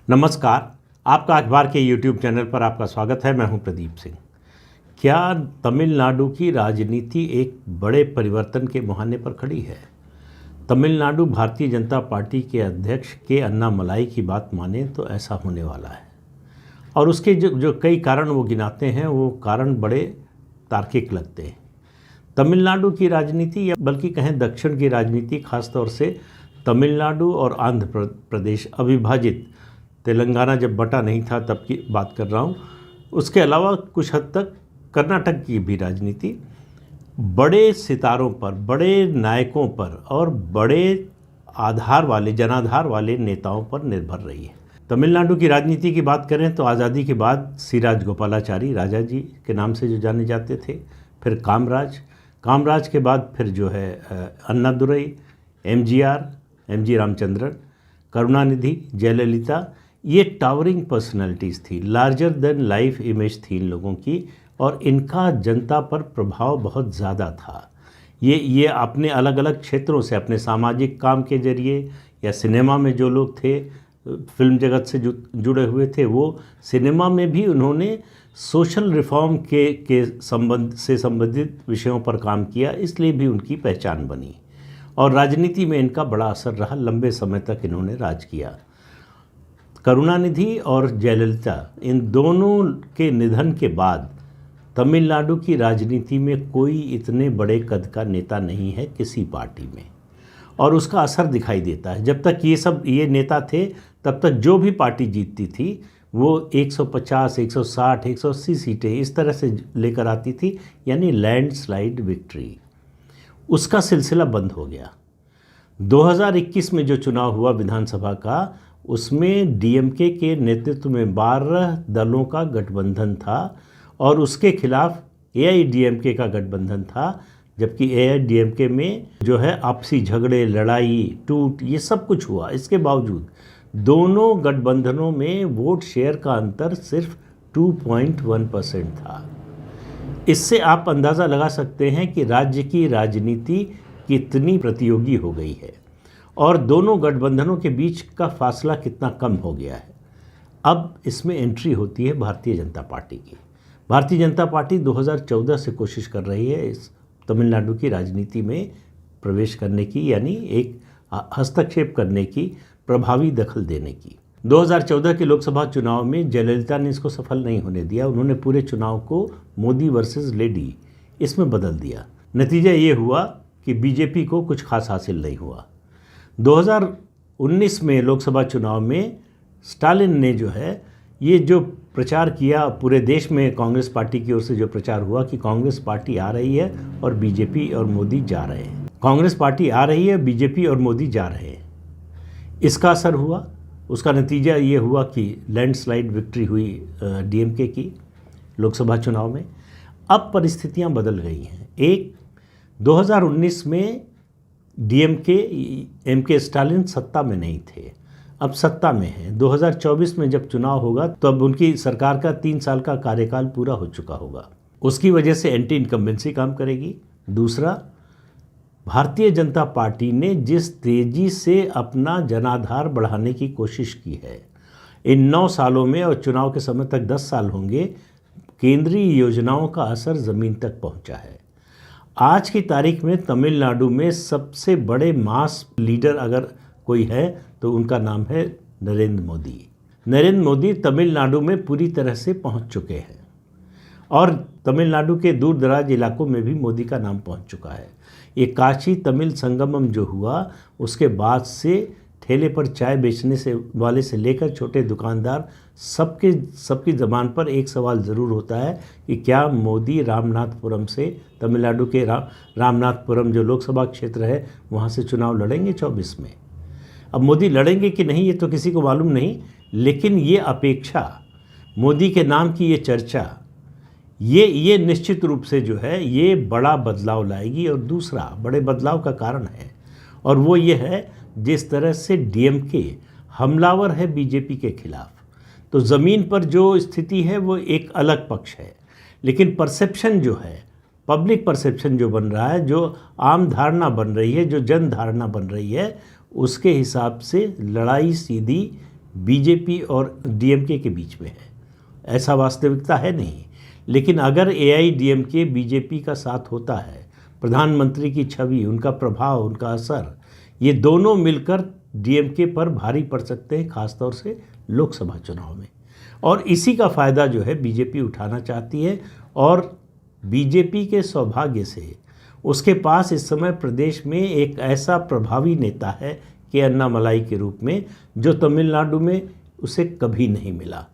नमस्कार। आपका अखबार के YouTube चैनल पर आपका स्वागत है। मैं हूं प्रदीप सिंह। क्या तमिलनाडु की राजनीति एक बड़े परिवर्तन के मुहाने पर खड़ी है? तमिलनाडु भारतीय जनता पार्टी के अध्यक्ष के अन्नामलाई की बात माने तो ऐसा होने वाला है, और उसके जो कई कारण वो गिनाते हैं वो कारण बड़े तार्किक लगते हैं। तमिलनाडु की राजनीति, या बल्कि कहें दक्षिण की राजनीति, खासतौर से तमिलनाडु और आंध्र प्रदेश अविभाजित, तेलंगाना जब बटा नहीं था तब की बात कर रहा हूँ, उसके अलावा कुछ हद तक कर्नाटक की भी राजनीति बड़े सितारों पर, बड़े नायकों पर और बड़े जनाधार वाले नेताओं पर निर्भर रही है। तमिलनाडु की राजनीति की बात करें तो आज़ादी के बाद सी राजगोपालाचारी, राजा जी के नाम से जो जाने जाते थे, फिर कामराज के बाद फिर जो है अन्नादुरई, एम जी रामचंद्रन, करुणानिधि, जयललिता, ये टावरिंग पर्सनालिटीज़ थी, लार्जर देन लाइफ इमेज थी इन लोगों की, और इनका जनता पर प्रभाव बहुत ज़्यादा था। ये अपने अलग अलग क्षेत्रों से, अपने सामाजिक काम के जरिए या सिनेमा में जो लोग थे, फिल्म जगत से जुड़े हुए थे, वो सिनेमा में भी उन्होंने सोशल रिफॉर्म के संबंधित विषयों पर काम किया, इसलिए भी उनकी पहचान बनी। और राजनीति में इनका बड़ा असर रहा, लंबे समय तक इन्होंने राज किया। करुणानिधि और जयललिता, इन दोनों के निधन के बाद तमिलनाडु की राजनीति में कोई इतने बड़े कद का नेता नहीं है किसी पार्टी में, और उसका असर दिखाई देता है। जब तक ये नेता थे तब तक जो भी पार्टी जीतती थी वो 150, 160, 180 सीटें इस तरह से लेकर आती थी, यानी लैंडस्लाइड विक्ट्री। उसका सिलसिला बंद हो गया। 2021 में जो चुनाव हुआ विधानसभा का, उसमें डीएमके के नेतृत्व में 12 दलों का गठबंधन था और उसके खिलाफ एआईडीएमके का गठबंधन था, जबकि एआईडीएमके में जो है आपसी झगड़े, लड़ाई, टूट, ये सब कुछ हुआ। इसके बावजूद दोनों गठबंधनों में वोट शेयर का अंतर सिर्फ 2.1% था। इससे आप अंदाज़ा लगा सकते हैं कि राज्य की राजनीति कितनी प्रतियोगी हो गई है और दोनों गठबंधनों के बीच का फासला कितना कम हो गया है। अब इसमें एंट्री होती है भारतीय जनता पार्टी की। भारतीय जनता पार्टी 2014 से कोशिश कर रही है इस तमिलनाडु की राजनीति में प्रवेश करने की, यानी एक हस्तक्षेप करने की, प्रभावी दखल देने की। 2014 के लोकसभा चुनाव में जयललिता ने इसको सफल नहीं होने दिया। उन्होंने पूरे चुनाव को मोदी वर्सेस लेडी इसमें बदल दिया। नतीजा ये हुआ कि बीजेपी को कुछ खास हासिल नहीं हुआ। 2019 में लोकसभा चुनाव में स्टालिन ने जो है ये जो प्रचार किया, पूरे देश में कांग्रेस पार्टी की ओर से जो प्रचार हुआ कि कांग्रेस पार्टी आ रही है और बीजेपी और मोदी जा रहे हैं, कांग्रेस पार्टी आ रही है, बीजेपी और मोदी जा रहे हैं, इसका असर हुआ। उसका नतीजा ये हुआ कि लैंडस्लाइड विक्ट्री हुई डीएमके की लोकसभा चुनाव में। अब परिस्थितियां बदल गई हैं। 2019 में डीएमके, एमके स्टालिन सत्ता में नहीं थे, अब सत्ता में हैं। 2024 में जब चुनाव होगा तो अब उनकी सरकार का 3 साल का कार्यकाल पूरा हो चुका होगा। उसकी वजह से एंटी इनकम्बेंसी काम करेगी। दूसरा, भारतीय जनता पार्टी ने जिस तेज़ी से अपना जनाधार बढ़ाने की कोशिश की है इन 9 सालों में, और चुनाव के समय तक 10 साल होंगे, केंद्रीय योजनाओं का असर ज़मीन तक पहुंचा है। आज की तारीख में तमिलनाडु में सबसे बड़े मास लीडर अगर कोई है तो उनका नाम है नरेंद्र मोदी। नरेंद्र मोदी तमिलनाडु में पूरी तरह से पहुंच चुके हैं और तमिलनाडु के दूर दराज इलाकों में भी मोदी का नाम पहुंच चुका है। ये काशी तमिल संगमम जो हुआ, उसके बाद से ठेले पर चाय बेचने वाले से लेकर छोटे दुकानदार, सबकी ज़बान पर एक सवाल ज़रूर होता है कि क्या मोदी रामनाथपुरम से, तमिलनाडु के रामनाथपुरम जो लोकसभा क्षेत्र है, वहाँ से चुनाव लड़ेंगे 24 में। अब मोदी लड़ेंगे कि नहीं ये तो किसी को मालूम नहीं, लेकिन ये अपेक्षा, मोदी के नाम की ये चर्चा, ये निश्चित रूप से जो है ये बड़ा बदलाव लाएगी। और दूसरा बड़े बदलाव का कारण है, और वो ये है जिस तरह से डीएमके हमलावर है बीजेपी के खिलाफ, तो ज़मीन पर जो स्थिति है वो एक अलग पक्ष है, लेकिन परसेप्शन जो है, पब्लिक परसेप्शन जो बन रहा है, जो आम धारणा बन रही है, जो जन धारणा बन रही है, उसके हिसाब से लड़ाई सीधी बीजेपी और डीएमके के बीच में है। ऐसा वास्तविकता है नहीं। लेकिन अगर एआईडीएमके बीजेपी का साथ होता है, प्रधानमंत्री की छवि, उनका प्रभाव, उनका असर, ये दोनों मिलकर डीएमके पर भारी पड़ सकते हैं, खासतौर से लोकसभा चुनाव में। और इसी का फ़ायदा जो है बीजेपी उठाना चाहती है। और बीजेपी के सौभाग्य से उसके पास इस समय प्रदेश में एक ऐसा प्रभावी नेता है के अन्नामलाई के रूप में, जो तमिलनाडु में उसे कभी नहीं मिला।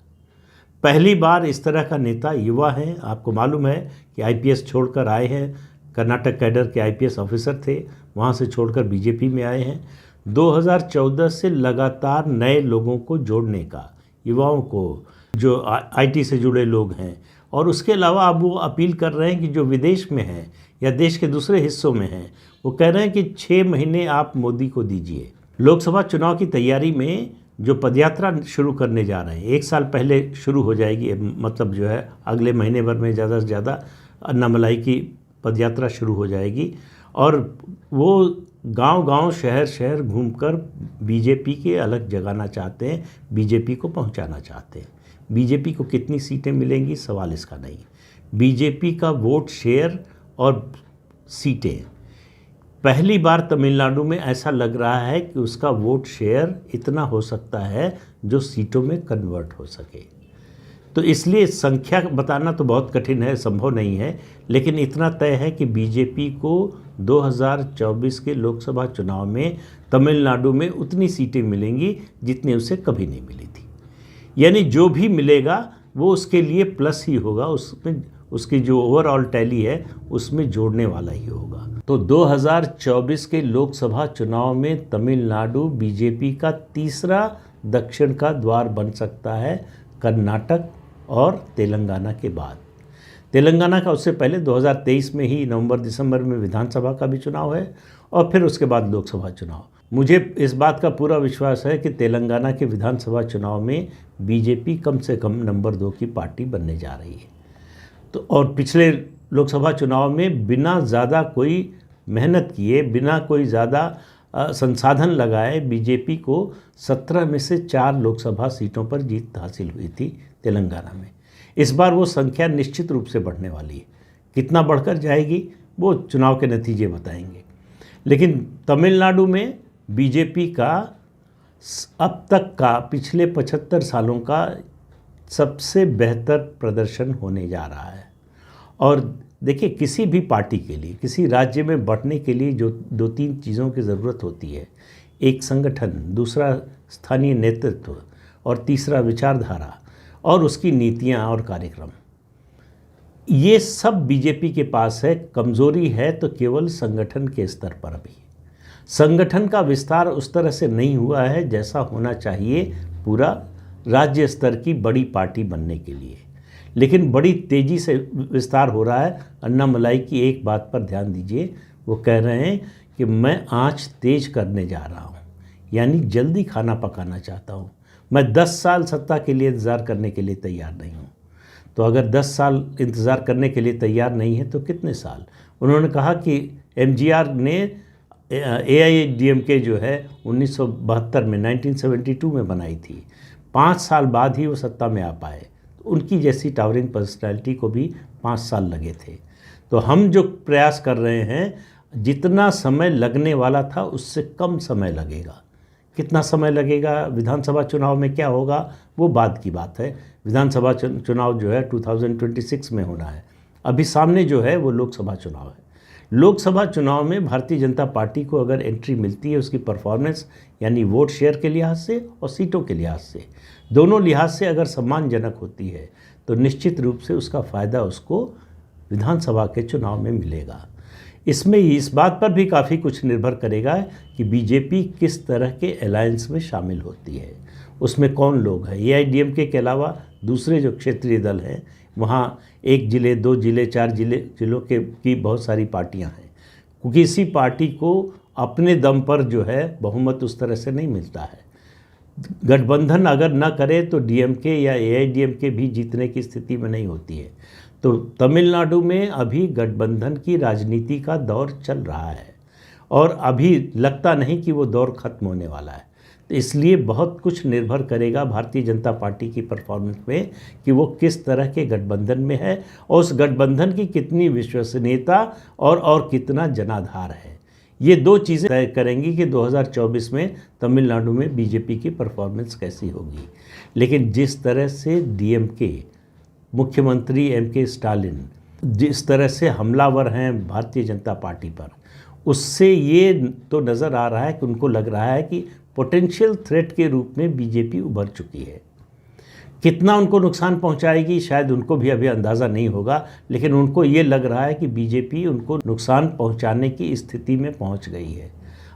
पहली बार इस तरह का नेता युवा है। आपको मालूम है कि आईपीएस छोड़कर आए हैं, कर्नाटक कैडर के आईपीएस ऑफिसर थे, वहाँ से छोड़कर बीजेपी में आए हैं। 2014 से लगातार नए लोगों को जोड़ने का, युवाओं को, जो आईटी से जुड़े लोग हैं, और उसके अलावा अब वो अपील कर रहे हैं कि जो विदेश में हैं या देश के दूसरे हिस्सों में हैं, वो कह रहे हैं कि 6 महीने आप मोदी को दीजिए। लोकसभा चुनाव की तैयारी में जो पदयात्रा शुरू करने जा रहे हैं, 1 साल पहले शुरू हो जाएगी, मतलब जो है अगले महीने भर में ज़्यादा से ज़्यादा अन्नामलाई की पदयात्रा शुरू हो जाएगी। और वो गांव-गांव, शहर-शहर घूमकर बीजेपी के अलग जगाना चाहते हैं, बीजेपी को पहुंचाना चाहते हैं। बीजेपी को कितनी सीटें मिलेंगी, सवाल इसका नहीं। बीजेपी का वोट शेयर और सीटें, पहली बार तमिलनाडु में ऐसा लग रहा है कि उसका वोट शेयर इतना हो सकता है जो सीटों में कन्वर्ट हो सके। तो इसलिए संख्या बताना तो बहुत कठिन है, संभव नहीं है, लेकिन इतना तय है कि बीजेपी को 2024 के लोकसभा चुनाव में तमिलनाडु में उतनी सीटें मिलेंगी जितनी उसे कभी नहीं मिली थी। यानी जो भी मिलेगा वो उसके लिए प्लस ही होगा, उसमें उसकी जो ओवरऑल टैली है उसमें जोड़ने वाला ही होगा। तो 2024 के लोकसभा चुनाव में तमिलनाडु बीजेपी का तीसरा दक्षिण का द्वार बन सकता है, कर्नाटक और तेलंगाना के बाद। तेलंगाना का उससे पहले 2023 में ही नवंबर-दिसंबर में विधानसभा का भी चुनाव है और फिर उसके बाद लोकसभा चुनाव। मुझे इस बात का पूरा विश्वास है कि तेलंगाना के विधानसभा चुनाव में बीजेपी कम से कम नंबर 2 की पार्टी बनने जा रही है। तो और पिछले लोकसभा चुनाव में बिना ज़्यादा कोई मेहनत किए, बिना कोई ज़्यादा संसाधन लगाए, बीजेपी को 17 में से 4 लोकसभा सीटों पर जीत हासिल हुई थी तेलंगाना में। इस बार वो संख्या निश्चित रूप से बढ़ने वाली है। कितना बढ़कर जाएगी वो चुनाव के नतीजे बताएंगे। लेकिन तमिलनाडु में बीजेपी का अब तक का पिछले 75 सालों का सबसे बेहतर प्रदर्शन होने जा रहा है। और देखिए, किसी भी पार्टी के लिए, किसी राज्य में बढ़ने के लिए जो 2-3 चीज़ों की ज़रूरत होती है, एक संगठन, दूसरा स्थानीय नेतृत्व और तीसरा विचारधारा और उसकी नीतियां और कार्यक्रम, ये सब बीजेपी के पास है। कमज़ोरी है तो केवल संगठन के स्तर पर। अभी संगठन का विस्तार उस तरह से नहीं हुआ है जैसा होना चाहिए पूरा राज्य स्तर की बड़ी पार्टी बनने के लिए, लेकिन बड़ी तेज़ी से विस्तार हो रहा है। अन्नामलाई की एक बात पर ध्यान दीजिए, वो कह रहे हैं कि मैं आँच तेज करने जा रहा हूँ, यानी जल्दी खाना पकाना चाहता हूँ। मैं 10 साल सत्ता के लिए इंतज़ार करने के लिए तैयार नहीं हूँ। तो अगर 10 साल इंतज़ार करने के लिए तैयार नहीं है तो कितने साल? उन्होंने कहा कि एमजीआर ने एआईडीएमके जो है 1972 में 1972 में बनाई थी, 5 साल बाद ही वो सत्ता में आ पाए। उनकी जैसी टावरिंग पर्सनैलिटी को भी 5 साल लगे थे। तो हम जो प्रयास कर रहे हैं, जितना समय लगने वाला था उससे कम समय लगेगा। कितना समय लगेगा, विधानसभा चुनाव में क्या होगा, वो बाद की बात है। विधानसभा चुनाव जो है 2026 में होना है। अभी सामने जो है वो लोकसभा चुनाव है। लोकसभा चुनाव में भारतीय जनता पार्टी को अगर एंट्री मिलती है, उसकी परफॉर्मेंस यानी वोट शेयर के लिहाज से और सीटों के लिहाज से, दोनों लिहाज से अगर सम्मानजनक होती है तो निश्चित रूप से उसका फ़ायदा उसको विधानसभा के चुनाव में मिलेगा। इसमें इस बात पर भी काफ़ी कुछ निर्भर करेगा कि बीजेपी किस तरह के अलायंस में शामिल होती है, उसमें कौन लोग हैं। एआईडीएमके के अलावा दूसरे जो क्षेत्रीय दल हैं, वहाँ 1 जिले, 2 जिले, 4 जिलों की बहुत सारी पार्टियां हैं। किसी पार्टी को अपने दम पर जो है बहुमत उस तरह से नहीं मिलता है। गठबंधन अगर न करे तो डीएमके या एआईडीएमके भी जीतने की स्थिति में नहीं होती है। तो तमिलनाडु में अभी गठबंधन की राजनीति का दौर चल रहा है और अभी लगता नहीं कि वो दौर खत्म होने वाला है। तो इसलिए बहुत कुछ निर्भर करेगा भारतीय जनता पार्टी की परफॉर्मेंस में कि वो किस तरह के गठबंधन में है और उस गठबंधन की कितनी विश्वसनीयता और कितना जनाधार है। ये दो चीज़ें तय करेंगी कि 2024 में तमिलनाडु में बीजेपी की परफॉर्मेंस कैसी होगी। लेकिन जिस तरह से डीएमके मुख्यमंत्री एमके स्टालिन जिस तरह से हमलावर हैं भारतीय जनता पार्टी पर, उससे ये तो नज़र आ रहा है कि उनको लग रहा है कि पोटेंशियल थ्रेट के रूप में बीजेपी उभर चुकी है। कितना उनको नुकसान पहुंचाएगी शायद उनको भी अभी अंदाज़ा नहीं होगा, लेकिन उनको ये लग रहा है कि बीजेपी उनको नुकसान पहुंचाने की स्थिति में पहुंच गई है।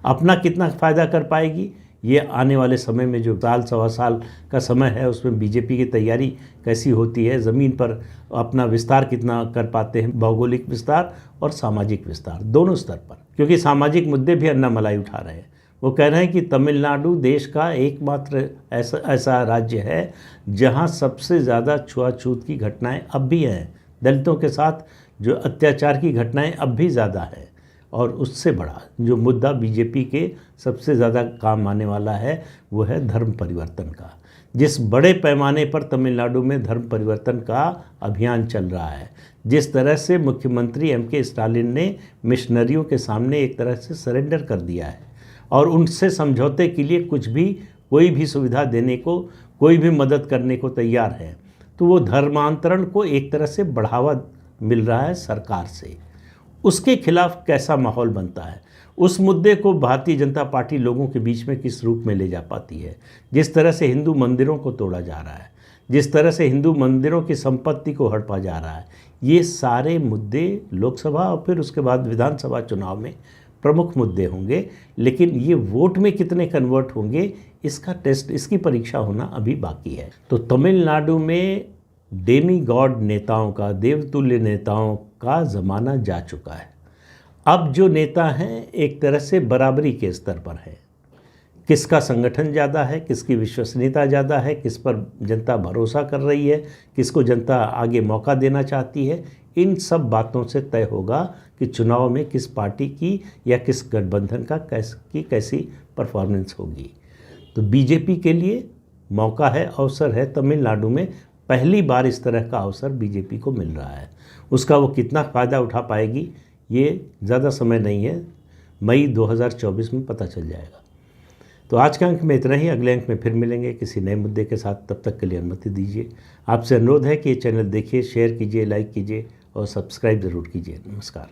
अपना कितना फ़ायदा कर पाएगी ये आने वाले समय में, जो साल सवा साल का समय है, उसमें बीजेपी की तैयारी कैसी होती है, ज़मीन पर अपना विस्तार कितना कर पाते हैं, भौगोलिक विस्तार और सामाजिक विस्तार दोनों स्तर पर। क्योंकि सामाजिक मुद्दे भी अन्नामलाई उठा रहे हैं। वो कह रहे हैं कि तमिलनाडु देश का एकमात्र ऐसा राज्य है जहां सबसे ज़्यादा छुआछूत की घटनाएं अब भी हैं। दलितों के साथ जो अत्याचार की घटनाएं अब भी ज़्यादा है। और उससे बड़ा जो मुद्दा बीजेपी के सबसे ज़्यादा काम आने वाला है वो है धर्म परिवर्तन का। जिस बड़े पैमाने पर तमिलनाडु में धर्म परिवर्तन का अभियान चल रहा है, जिस तरह से मुख्यमंत्री एमके स्टालिन ने मिशनरियों के सामने एक तरह से सरेंडर कर दिया है और उनसे समझौते के लिए कोई भी सुविधा देने को, कोई भी मदद करने को तैयार है, तो वो धर्मांतरण को एक तरह से बढ़ावा मिल रहा है सरकार से। उसके खिलाफ कैसा माहौल बनता है, उस मुद्दे को भारतीय जनता पार्टी लोगों के बीच में किस रूप में ले जा पाती है। जिस तरह से हिंदू मंदिरों को तोड़ा जा रहा है, जिस तरह से हिंदू मंदिरों की संपत्ति को हड़पा जा रहा है, ये सारे मुद्दे लोकसभा और फिर उसके बाद विधानसभा चुनाव में प्रमुख मुद्दे होंगे। लेकिन ये वोट में कितने कन्वर्ट होंगे इसका टेस्ट, इसकी परीक्षा होना अभी बाकी है। तो तमिलनाडु में डेमी गॉड नेताओं का, देवतुल्य नेताओं का ज़माना जा चुका है। अब जो नेता हैं एक तरह से बराबरी के स्तर पर है। किसका संगठन ज़्यादा है, किसकी विश्वसनीयता ज़्यादा है, किस पर जनता भरोसा कर रही है, किसको जनता आगे मौका देना चाहती है, इन सब बातों से तय होगा कि चुनाव में किस पार्टी की या किस गठबंधन का कैसी परफॉर्मेंस होगी। तो बीजेपी के लिए मौका है, अवसर है। तमिलनाडु में पहली बार इस तरह का अवसर बीजेपी को मिल रहा है। उसका वो कितना फ़ायदा उठा पाएगी ये ज़्यादा समय नहीं है, मई 2024 में पता चल जाएगा। तो आज के अंक में इतना ही। अगले अंक में फिर मिलेंगे किसी नए मुद्दे के साथ। तब तक के लिए अनुमति दीजिए। आपसे अनुरोध है कि ये चैनल देखिए, शेयर कीजिए, लाइक कीजिए और सब्सक्राइब ज़रूर कीजिए। नमस्कार।